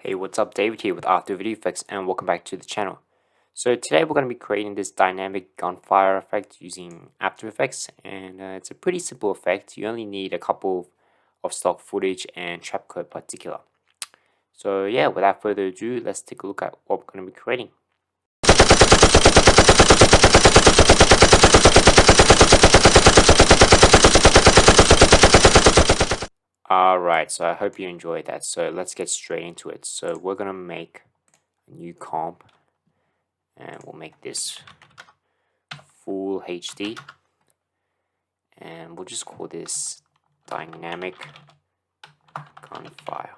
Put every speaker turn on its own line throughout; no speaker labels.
Hey, what's up? David here with After VideoFX and welcome back to the channel. So today we're going to be creating this dynamic gunfire effect using After VideoFX, and it's a pretty simple effect. You only need a couple of stock footage and trap code particular. So yeah, without further ado, let's take a look at what we're going to be creating. Alright, so I hope you enjoyed that. So let's get straight into it. So we're going to make a new comp and we'll make this full HD. And we'll just call this dynamic gunfire,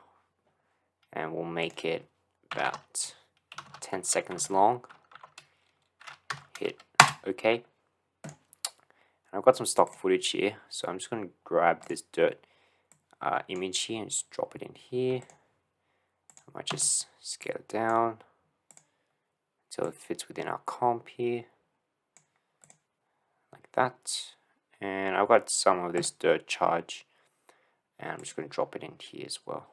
and we'll make it about 10 seconds long. Hit OK. And I've got some stock footage here, so I'm just going to grab this dirt image here and just drop it in here. I might just scale it down until it fits within our comp here, like that. And I've got some of this dirt charge, and I'm just going to drop it in here as well.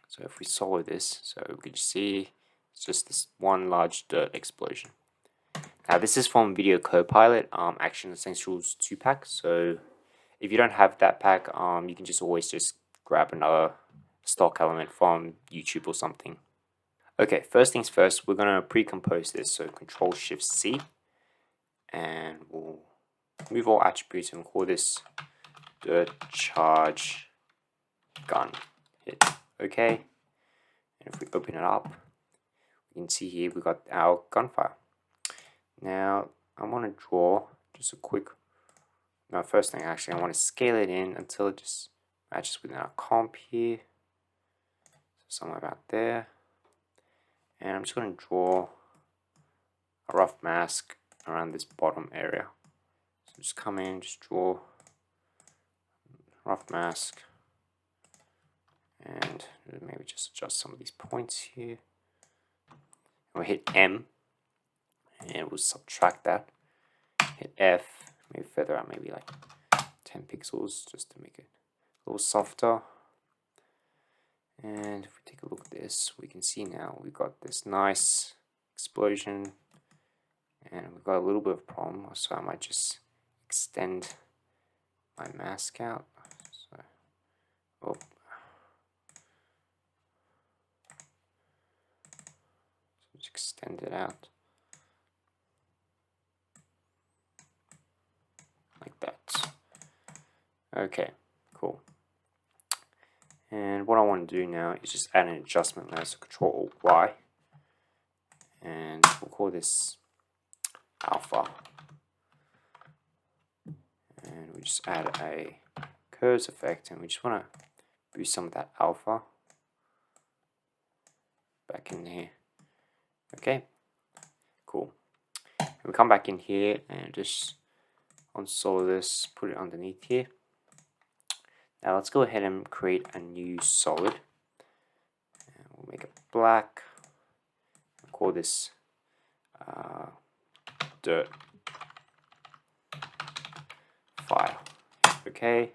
So if we solve this, so we can see it's just this one large dirt explosion. Now this is from Video Copilot Action Essentials 2-pack. So if you don't have that pack, you can just always just grab another stock element from YouTube or something. Okay, first things first, we're gonna pre-compose this. So Control-Shift-C, and we'll move all attributes and call this dirt charge gun. Hit OK. And if we open it up, we can see here we got our gunfire. Now I want to draw just a quick. No, first thing actually, I want to scale it in until it just matches within our comp here. So somewhere about there. And I'm just going to draw a rough mask around this bottom area. So just come in, just draw rough mask. And maybe just adjust some of these points here. And we'll hit M, and we'll subtract that. Hit F, maybe feather out maybe like 10 pixels just to make it a little softer. And if we take a look at this, we can see now we've got this nice explosion, and we've got a little bit of a problem. So I might just extend my mask out. So, oh. Extend it out like that. Okay, cool. And what I want to do now is just add an adjustment layer. So Control-Alt-Y, and we'll call this alpha. And we just add a curves effect, and we just want to boost some of that alpha back in here. Okay, cool. And we come back in here and just unsolo this, put it underneath here. Now let's go ahead and create a new solid. And we'll make it black. We'll call this dirt file. Okay,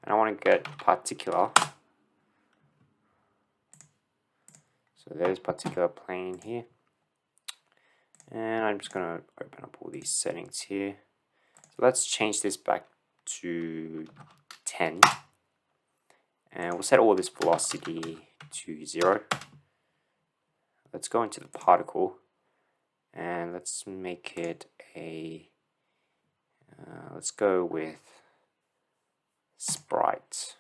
and I want to get particular. So there's particular plane here, and I'm just going to open up all these settings here. So let's change this back to 10, and we'll set all this velocity to 0. Let's go into the particle, and let's make it a, let's go with sprite.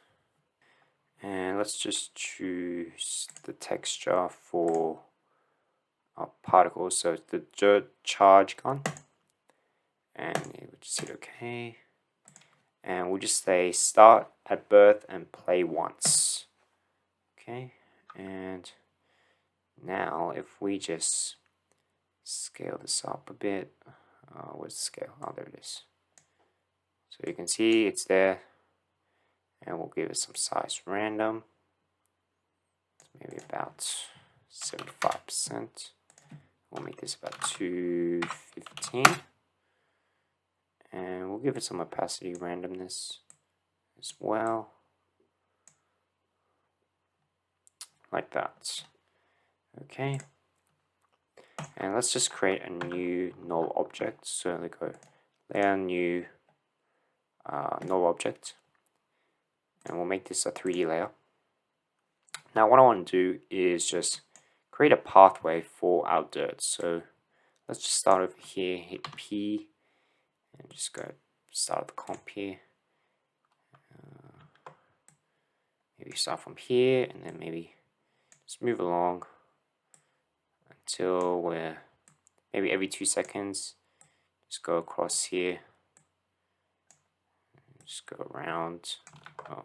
And let's just choose the texture for our particle. So it's the dirt charge gun. And we'll just hit OK. And we'll just say start at birth and play once. Okay. And now if we just scale this up a bit. Where's the scale? Oh, there it is. So you can see it's there. And we'll give it some size random, maybe about 75%. We'll make this about 215, and we'll give it some opacity randomness as well. like that. Okay, and let's just create a new null object. So we go layer new null object, and we'll make this a 3D layer. Now what I want to do is just create a pathway for our dirt. So let's just start over here, hit P, and just go start the comp here. Maybe start from here, and then maybe just move along until we're maybe every 2 seconds. Just go across here, just go around. Oh.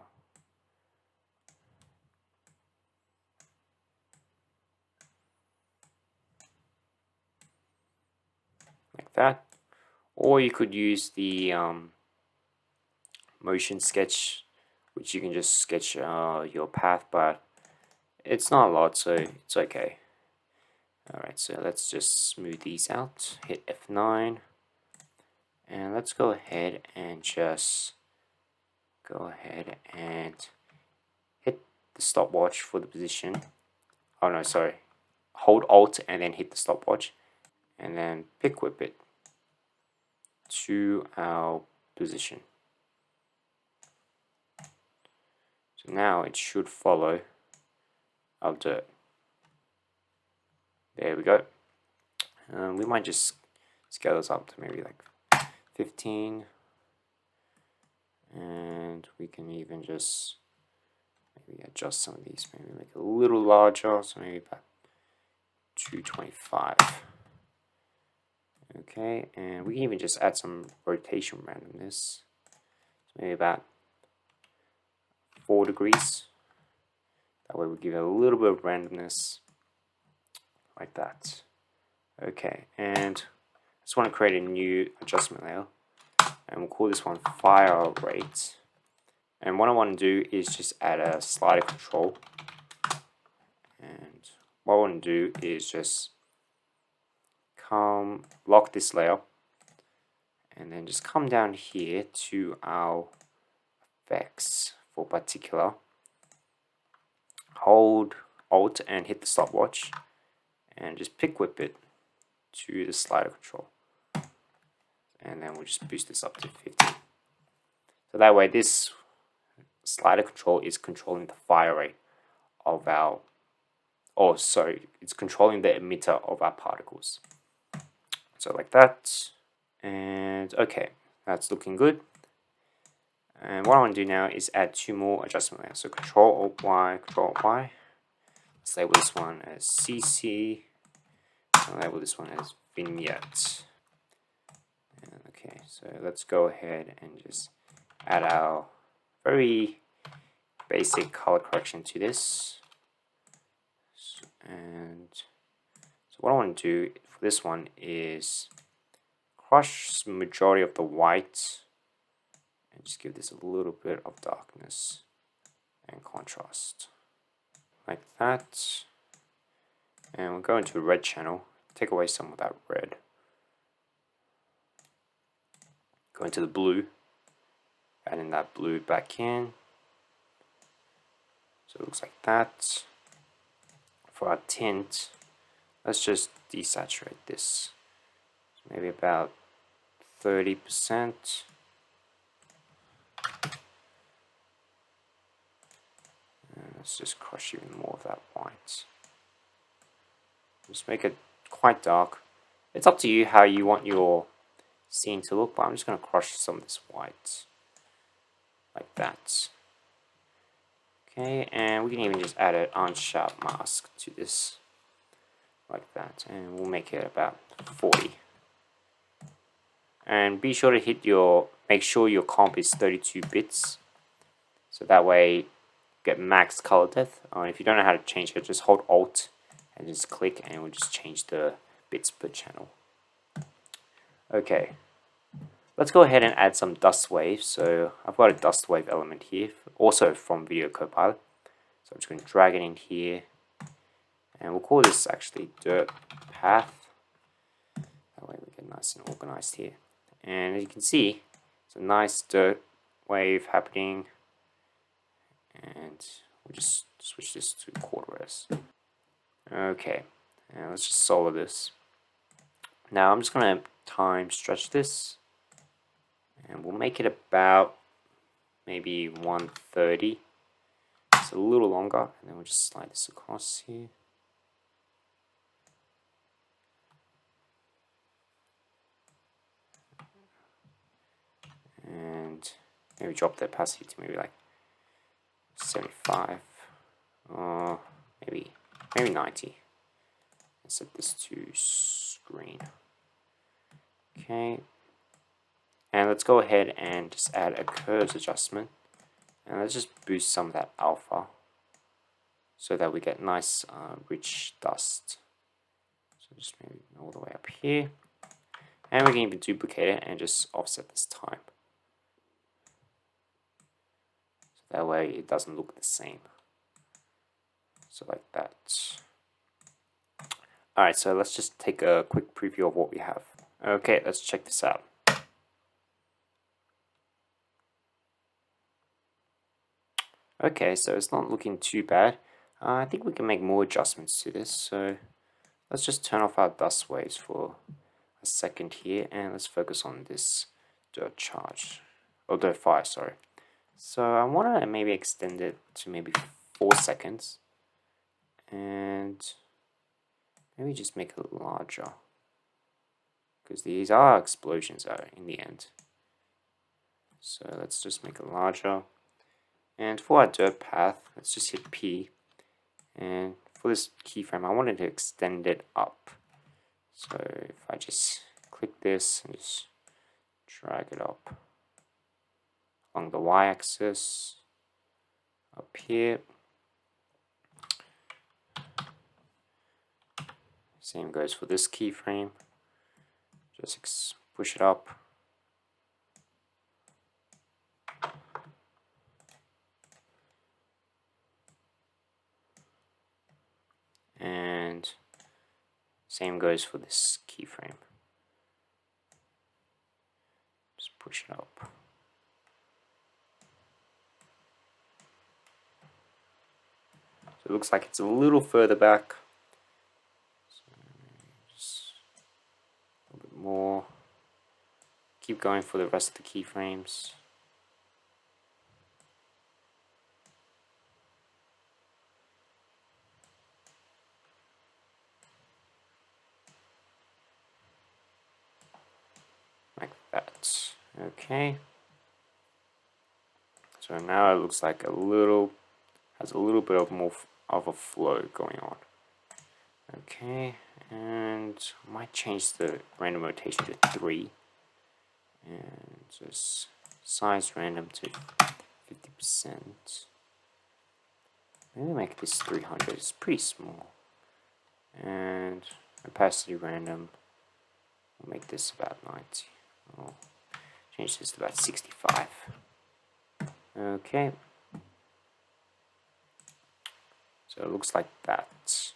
Like that. Or you could use the motion sketch, which you can just sketch your path, but it's not a lot, so it's okay. Alright, so let's just smooth these out. Hit F9, and let's go ahead and just hit the stopwatch for the position. Oh no, sorry. Hold Alt and then hit the stopwatch, and then pick whip it to our position. So now it should follow our dirt. There we go. We might just scale this up to maybe like 15, and we can even just maybe adjust some of these, maybe make it a little larger, so maybe about 225. Okay, and we can even just add some rotation randomness, so maybe about 4 degrees. That way we give it a little bit of randomness, like that. Okay, and I just want to create a new adjustment layer, and we'll call this one fire rate. And what I want to do is just add a slider control, and what I want to do is just lock this layer, and then just come down here to our effects for particular, hold Alt and hit the stopwatch, and just pick whip it to the slider control, and then we'll just boost this up to 50. So that way this slider control is controlling the fire rate of our, it's controlling the emitter of our particles. So like that, and okay, that's looking good. And what I want to do now is add 2 more adjustment layers. So Control Alt Y, Control Alt Y. Let's label this one as CC. I'll label this one as Vignette. And okay, so let's go ahead and just add our very basic color correction to this. And so what I want to do for this one is crush the majority of the white and just give this a little bit of darkness and contrast, like that. And we'll go into the red channel, take away some of that red, go into the blue, adding that blue back in, so it looks like that. For our tint, let's just desaturate this, so maybe about 30%. And let's just crush even more of that white. Just make it quite dark. It's up to you how you want your scene to look, but I'm just going to crush some of this white, like that. Okay, and we can even just add an unsharp mask to this, like that, and we'll make it about 40. And be sure to make sure your comp is 32 bits, so that way you get max color depth. If you don't know how to change it, just hold Alt and just click, and we'll just change the bits per channel. Okay, let's go ahead and add some dust waves. So I've got a dust wave element here, also from Video Copilot. So I'm just going to drag it in here, and we'll call this actually dirt path. That way we get nice and organized here. And as you can see, it's a nice dirt wave happening, and We'll just switch this to quarter res. Okay, and let's just solder this. Now I'm just going to time stretch this, and we'll make it about maybe 130. It's a little longer, and then we'll just slide this across here. And maybe drop the opacity to maybe like 75, or maybe 90. And set this to screen. Okay, and let's go ahead and just add a curves adjustment, and let's just boost some of that alpha so that we get nice rich dust. So just maybe all the way up here, and we can even duplicate it and just offset this time, so that way it doesn't look the same. So like that. Alright, so let's just take a quick preview of what we have. Okay, let's check this out. Okay, so it's not looking too bad. I think we can make more adjustments to this. So let's just turn off our dust waves for a second here, and let's focus on this dirt charge, or dirt fire, sorry. So I want to maybe extend it to maybe 4 seconds, and maybe just make it larger, because these are explosions in the end. So let's just make it larger. And for our dirt path, let's just hit P. And for this keyframe, I wanted to extend it up. So if I just click this and just drag it up along the y-axis, up here. Same goes for this keyframe. Just push it up. And same goes for this keyframe. Just push it up. So it looks like it's a little further back. So just a little bit more. Keep going for the rest of the keyframes. Like that. Okay. So now it looks like has a little bit of more of a flow going on. Okay, and I might change the random rotation to 3, and just size random to 50%. Maybe make this 300. It's pretty small. And opacity random. We'll make this about 90. I'll change this to about 65. Okay. So it looks like that.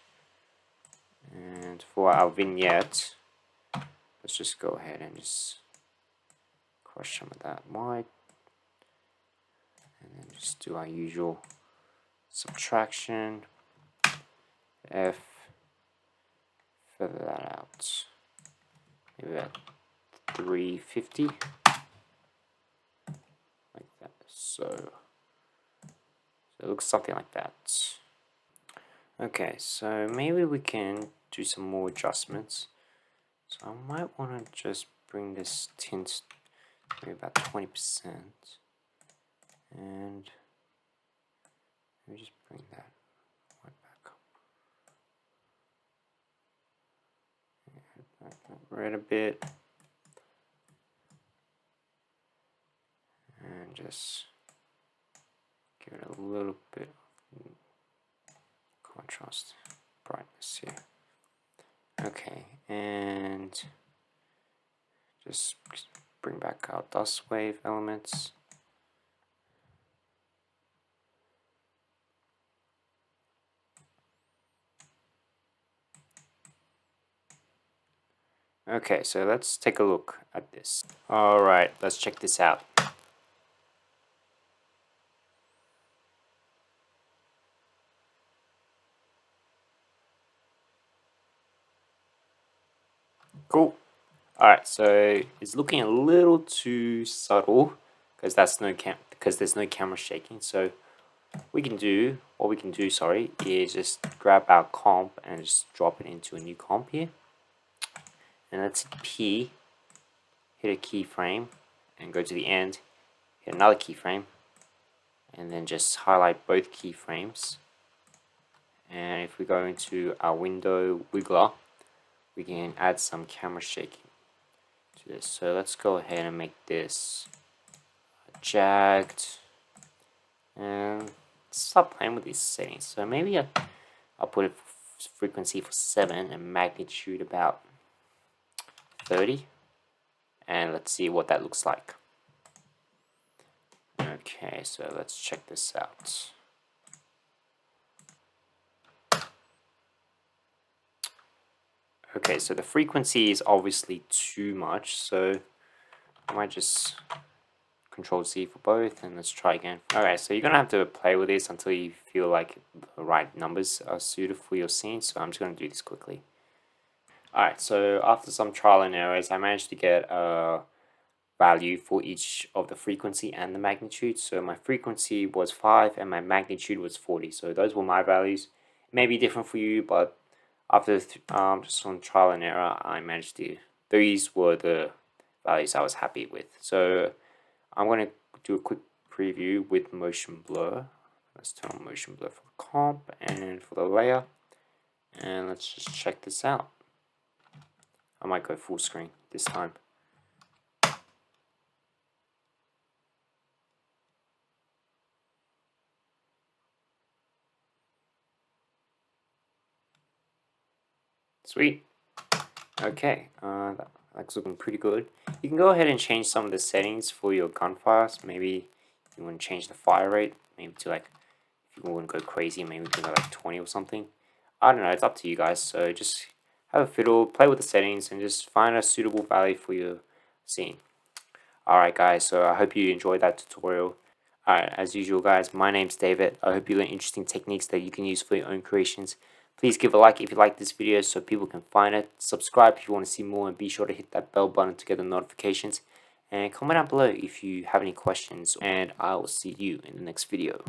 And for our vignette, let's just go ahead and just crush some of that white. And then just do our usual subtraction. F. Feather that out. Maybe about 350. Like that. So it looks something like that. Okay, so maybe we can do some more adjustments. So I might want to just bring this tint maybe about 20%, and let me just bring that right back up. Back that red a bit, and just give it a little bit of contrast brightness here. Okay, and just bring back our dust wave elements. Okay, so let's take a look at this. Alright, let's check this out. Cool. Alright, so it's looking a little too subtle because there's no camera shaking. So what we can do, is just grab our comp and just drop it into a new comp here. And let's hit P, hit a keyframe, and go to the end, hit another keyframe, and then just highlight both keyframes. And if we go into our window wiggler, we can add some camera shaking to this. So let's go ahead and make this jagged, and stop playing with these settings. So maybe I'll put it frequency for 7 and magnitude about 30, and let's see what that looks like. Okay, so let's check this out. Okay, so the frequency is obviously too much, so I might just Control Z for both, and let's try again. Okay, so you're gonna have to play with this until you feel like the right numbers are suited for your scene, so I'm just gonna do this quickly. Alright, so after some trial and errors, I managed to get a value for each of the frequency and the magnitude. So my frequency was 5 and my magnitude was 40, so those were my values. It may be different for you, but after just some trial and error, I managed to, these were the values I was happy with. So I'm going to do a quick preview with motion blur. Let's turn on motion blur for the comp and for the layer, and let's just check this out. I might go full screen this time. Sweet. Okay, that's looking pretty good. You can go ahead and change some of the settings for your gunfires. Maybe you want to change the fire rate, maybe to like, if you want to go crazy, maybe to like 20 or something. I don't know, it's up to you guys. So just have a fiddle, play with the settings, and just find a suitable value for your scene. Alright guys, so I hope you enjoyed that tutorial. Alright, as usual guys, my name's David. I hope you learned interesting techniques that you can use for your own creations. Please give a like if you like this video so people can find it. Subscribe if you want to see more, and be sure to hit that bell button to get the notifications. And comment down below if you have any questions, and I will see you in the next video.